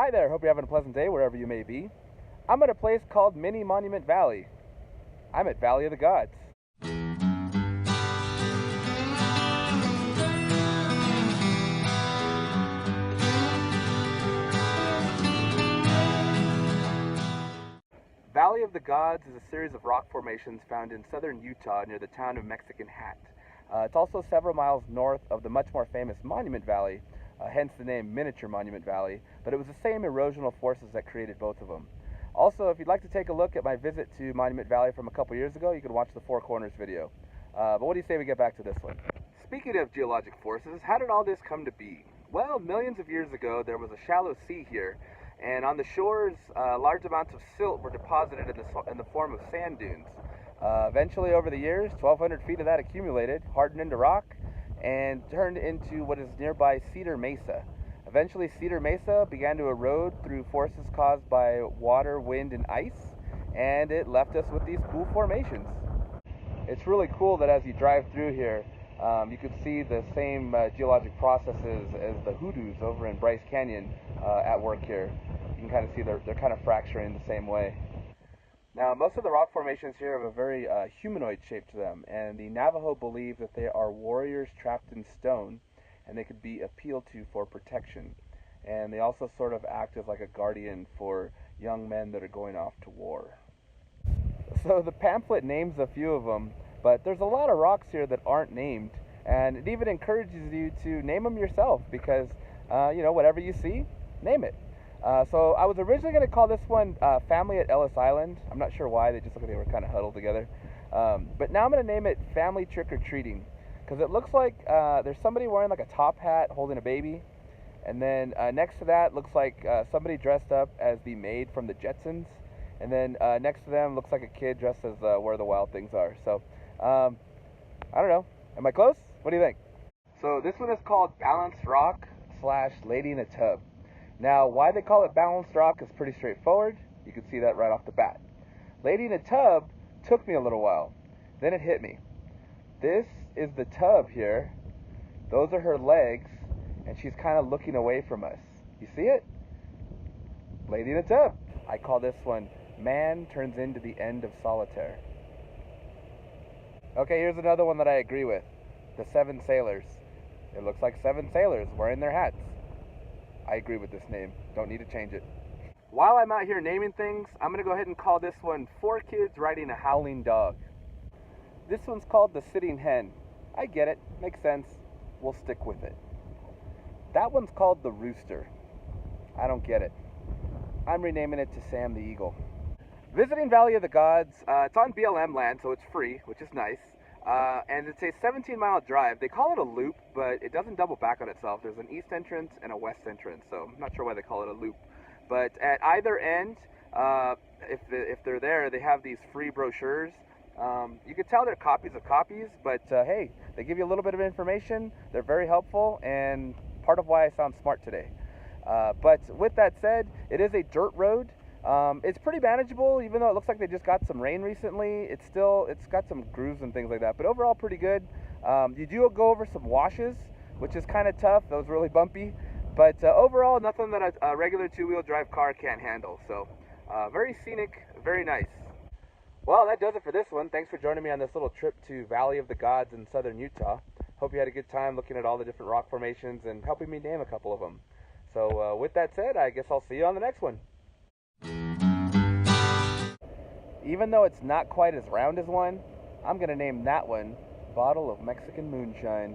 Hi there, hope you're having a pleasant day wherever you may be. I'm at a place called Mini Monument Valley. I'm at Valley of the Gods. Valley of the Gods is a series of rock formations found in southern Utah near the town of Mexican Hat. It's also several miles north of the much more famous Monument Valley, hence the name Miniature Monument Valley, but it was the same erosional forces that created both of them. Also, if you'd like to take a look at my visit to Monument Valley from a couple years ago, you can watch the Four Corners video. But what do you say we get back to this one? Speaking of geologic forces, how did all this come to be? Well, millions of years ago, there was a shallow sea here, and on the shores, large amounts of silt were deposited in the form of sand dunes. Eventually, over the years, 1,200 feet of that accumulated, hardened into rock, and turned into what is nearby Cedar Mesa. Eventually, Cedar Mesa began to erode through forces caused by water, wind, and ice, and it left us with these cool formations. It's really cool that as you drive through here, you can see the same geologic processes as the hoodoos over in Bryce Canyon at work here. You can kind of see they're kind of fracturing the same way. Now, most of the rock formations here have a very humanoid shape to them, and the Navajo believe that they are warriors trapped in stone, and they could be appealed to for protection. And they also sort of act as like a guardian for young men that are going off to war. So the pamphlet names a few of them, but there's a lot of rocks here that aren't named, and it even encourages you to name them yourself because, whatever you see, name it. So I was originally going to call this one Family at Ellis Island. I'm not sure why, they just look like they were kind of huddled together. But now I'm going to name it Family Trick or Treating because it looks like there's somebody wearing like a top hat holding a baby. And then next to that looks like somebody dressed up as the maid from the Jetsons. And then next to them looks like a kid dressed as Where the Wild Things Are. So, I don't know. Am I close? What do you think? So this one is called Balanced Rock / Lady in a Tub. Now, why they call it Balanced Rock is pretty straightforward. You can see that right off the bat. Lady in a Tub took me a little while. Then it hit me. This is the tub here. Those are her legs, and she's kind of looking away from us. You see it? Lady in a Tub. I call this one Man Turns Into the End of Solitaire. Okay, here's another one that I agree with. The Seven Sailors. It looks like 7 sailors wearing their hats. I agree with this name. Don't need to change it. While I'm out here naming things, I'm going to go ahead and call this one 4 Kids Riding a Howling Dog. This one's called the Sitting Hen. I get it. Makes sense. We'll stick with it. That one's called the Rooster. I don't get it. I'm renaming it to Sam the Eagle. Visiting Valley of the Gods, it's on BLM land, so it's free, which is nice. And it's a 17-mile drive. They call it a loop, but it doesn't double back on itself. There's an east entrance and a west entrance, so I'm not sure why they call it a loop. But at either end, if they're there, they have these free brochures. You can tell they're copies of copies, but hey, they give you a little bit of information. They're very helpful, and part of why I sound smart today. But with that said, it is a dirt road. It's pretty manageable, even though it looks like they just got some rain recently. It's got some grooves and things like that, but overall pretty good. You do go over some washes, which is kind of tough. That was really bumpy, but overall nothing that a regular 2-wheel drive car can't handle. So very scenic, very nice. Well, that does it for this one. Thanks for joining me on this little trip to Valley of the Gods in southern Utah. Hope you had a good time looking at all the different rock formations and helping me name a couple of them. So with that said, I guess I'll see you on the next one. Even though it's not quite as round as one, I'm going to name that one Bottle of Mexican Moonshine.